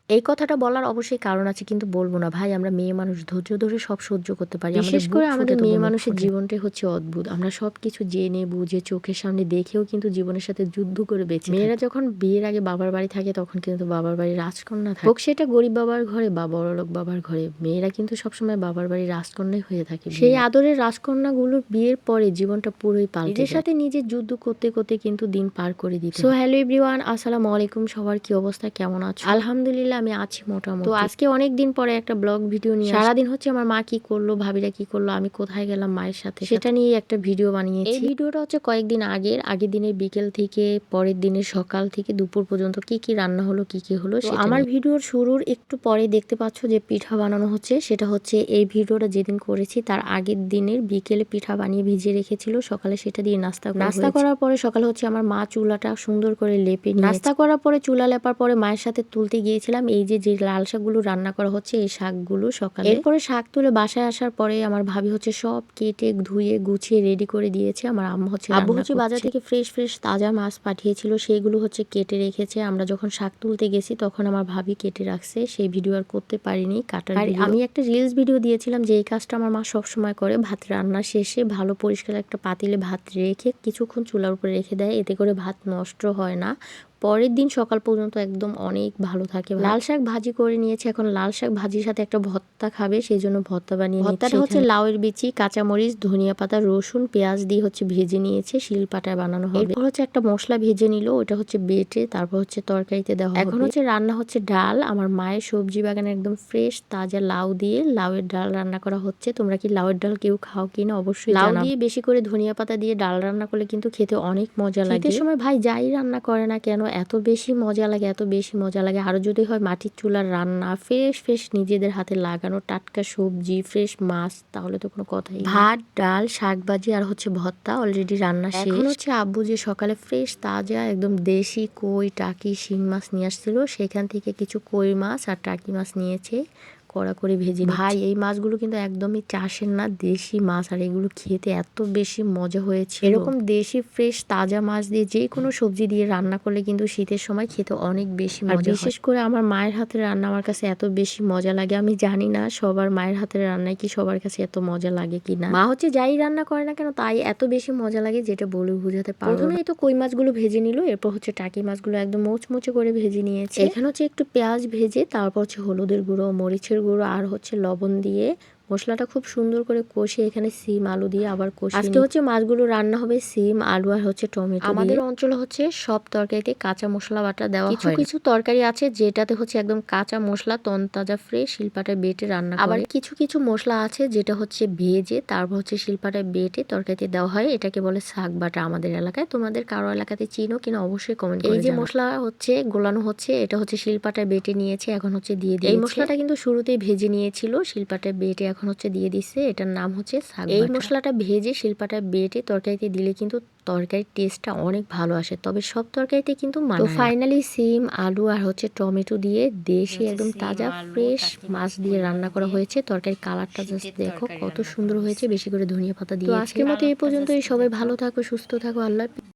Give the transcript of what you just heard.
এই কথাটা বলার অবশ্যই কারণ আছে, কিন্তু বলব না ভাই, আমরা মেয়ে মানুষ ধৈর্য ধরে সব সহ্য করতে পারি। বিশেষ করে আমাদের মেয়ে মানুষের জীবনটাই হচ্ছে অদ্ভুত। আমরা সবকিছু জেনে বুঝে চোখের সামনে দেখেও কিন্তু জীবনের সাথে যুদ্ধ করে বেঁচে থাকি। মেয়েরা যখন বিয়ের আগে বাবার বাড়ি থাকে তখন কিন্তু বাবার বাড়ির রাজকন্যা থাকে, হোক সেটা গরিব বাবার ঘরে বা বড়লোক বাবার ঘরে, মেয়েরা কিন্তু সবসময় বাবার বাড়ির রাজকন্যাই হয়ে থাকে। সেই আদরের রাজকন্যাগুলোর বিয়ের পরে জীবনটা পুরোই পাল্টে যায়। নিজের সাথে নিজে যুদ্ধ করতে করতে কিন্তু দিন পার করে দিতে। সো হ্যালো এভরিওয়ান, আসসালামু আলাইকুম। সবার কি অবস্থা, কেমন আছো? আলহামদুলিল্লাহ আমি আছি মোটামুটি। তো আজকে অনেক দিন পরে একটা ব্লগ ভিডিও নিয়ে সারাদিন হচ্ছে আমার মা কি করলো, ভাবিরা কি করলো, আমি কোথায় গেলাম মায়ের সাথে, সেটা নিয়ে একটা ভিডিও বানিয়েছি। এই ভিডিওটা হচ্ছে কয়েকদিন আগের দিনের বিকেল থেকে পরের দিনের সকাল থেকে দুপুর পর্যন্ত কি কি রান্না হলো, কি কি হলো সেটা। আমার ভিডিওর শুরুর একটু পরে দেখতে পাচ্ছ যে পিঠা বানানো হচ্ছে। সেটা হচ্ছে এই ভিডিওটা যেদিন করেছি তার আগের দিনের বিকেলে পিঠা বানিয়ে ভিজিয়ে রেখেছিল, সকালে সেটা দিয়ে নাস্তা করার পরে সকালে হচ্ছে আমার মা চুলাটা সুন্দর করে লেপে নিয়ে নাস্তা করার পরে চুলা লেপার পরে মায়ের সাথে তুলতে গিয়েছিলাম এই যে লাল শাকগুলো রান্না করা হচ্ছে, এই শাকগুলো সকালে। এরপরে শাক তুলে বাসায় আসার পরে আমার ভাবি হচ্ছে সব কেটে ধুয়ে গুছিয়ে রেডি করে দিয়েছে। আমার আব্বু হচ্ছে বাজার থেকে ফ্রেশ ফ্রেশ তাজা মাছ পাঠিয়েছিল, সেইগুলো হচ্ছে কেটে রেখেছে। আমরা যখন শাক তুলতে গেছি তখন আমার ভাবি কেটে রাখছে, সেই ভিডিও আর করতে পারিনি কাটার। আর আমি একটা রিলস ভিডিও দিয়েছিলাম যে এই কাজটা আমার মা সবসময় করে, ভাত রান্না শেষে ভালো পরিষ্কার একটা পাতিলে ভাত রেখে কিছুক্ষণ চুলার উপরে রেখে দেয়, এতে করে ভাত নষ্ট হয় না, পরের দিন সকাল পর্যন্ত একদম অনেক ভালো থাকে। লাল শাক ভাজি করে নিয়েছে, এখন লাল শাক ভাজির সাথে একটা ভর্তা খাবে, সেই জন্য ভর্তা বানিয়ে নিয়েছে। ভর্তাটা হচ্ছে লাউয়ের বিচি, কাঁচামরিচ, ধনিয়া পাতা, রসুন, পেঁয়াজ দিয়ে হচ্ছে ভেজে নিয়েছে, শিলপাটায় বানানো হবে। এরপর হচ্ছে একটা মশলা ভেজে নিল, ওটা হচ্ছে বেটে তারপর হচ্ছে তরকারিতে দেওয়া হবে। এখন হচ্ছে রান্না হচ্ছে ডাল। আমার মায়ের সবজি বাগানে একদম ফ্রেশ তাজা লাউ দিয়ে লাউয়ের ডাল রান্না করা হচ্ছে। তোমরা কি লাউয়ের ডাল কেউ খাও কিনা অবশ্যই জানাও। লাউ দিয়ে বেশি করে ধনিয়া পাতা দিয়ে ডাল রান্না করলে কিন্তু খেতে অনেক মজা লাগে। শীতের সময় ভাই যাই রান্না করে না কেন এত বেশি মজা লাগে, এত বেশি মজা লাগে। আরো যদি হয় মাটির চুলার রান্না, ফ্রেশ ফ্রেশ নিজেদের হাতে লাগানো টাটকা সবজি, ফ্রেশ মাছ, তাহলে তো কোনো কথাই নেই। ভাত, ডাল, শাকভাজি আর হচ্ছে ভর্তা অলরেডি রান্না শেষ। এখন হচ্ছে আব্বু যে সকালে ফ্রেশ তাজা একদম দেশি কই, টাকি, শিং মাছ নিয়ে আসছিল, সেখান থেকে কিছু কই মাছ আর টাকি মাছ নিয়েছে, কড়া করে ভেজে। ভাই এই মাছগুলো কিন্তু একদমই চাষের না, দেশি মাছ, আর এগুলো খেতে এত বেশি মজা হয়েছে। এরকম দেশি ফ্রেশ তাজা মাছ দিয়ে যে কোনো সবজি দিয়ে রান্না করলে কিন্তু শীতের সময় খেতে অনেক বেশি মজা। বিশেষ করে আমার মায়ের হাতের রান্না আমার কাছে এত বেশি মজা লাগে। আমি জানি না সবার মায়ের হাতের রান্নায় কি সবার কাছে এত মজা লাগে কিনা। মা হচ্ছে যাই রান্না করে না কেন তাই এত বেশি মজা লাগে যেটা বলে বোঝাতে পারবো না। প্রথমে এই তো কই মাছগুলো ভেজে নিল, এরপর হচ্ছে টাকি মাছগুলো একদম মোচমোচে করে ভেজে নিয়েছে। এখানে হচ্ছে একটু পেঁয়াজ ভেজে তারপর হচ্ছে হলুদের গুঁড়ো, মরিচের গুঁড়ো আর হচ্ছে লবণ দিয়ে মশলাটা খুব সুন্দর করে কষে এখানে সিম আলু দিয়ে আবার কষে। আজকে হচ্ছে মাছগুলো রান্না হবে সিম আলু আর হচ্ছে টমেটো। আমাদের অঞ্চলে হচ্ছে সব তরকারিতে কাঁচা মশলা বাটা দেওয়া হয়। কিছু কিছু তরকারি আছে যেটাতে হচ্ছে একদম কাঁচা মশলা তনতাজা ফ্রেশ শিলপাটায় বেটে রান্না করে। আবার কিছু কিছু মশলা আছে যেটা হচ্ছে ভেজে তারপর হচ্ছে শিলপাটায় বেটে তরকারিতে দেওয়া হয়, এটাকে বলে শাক বাটা আমাদের এলাকায়। তোমাদের কারো এলাকাতে চিনো কিনা অবশ্যই কমেন্ট করে জানাও। এই যে মশলা হচ্ছে গোলানো হচ্ছে, এটা হচ্ছে শিলপাটায় বেটে নিয়েছে, এখন হচ্ছে দিয়ে দিয়েছে। এই মশলাটা কিন্তু শুরুতেই ভেজে নিয়েছিল, শিলপাটায় বেটে এখন হচ্ছে দিয়ে দিচ্ছে, এটার নাম হচ্ছে শাক বাটা। এই মশলাটা ভেজে শিলপাটায় বেটে তরকারিতে দিলে কিন্তু তরকারির টেস্টটা অনেক ভালো আসে, তবে সব তরকারিতে কিন্তু তো ফাইনালি সিম আলু আর হচ্ছে টমেটো দিয়ে দেশি একদম তাজা ফ্রেশ মাছ দিয়ে রান্না করা হয়েছে। তরকারির কালারটা জাস্ট দেখো কত সুন্দর হয়েছে, বেশি করে ধনিয়া পাতা দিয়েছে। তো আজকের মতো এই পর্যন্তই, সবাই ভালো থাকো, সুস্থ থাকো, আল্লাহ।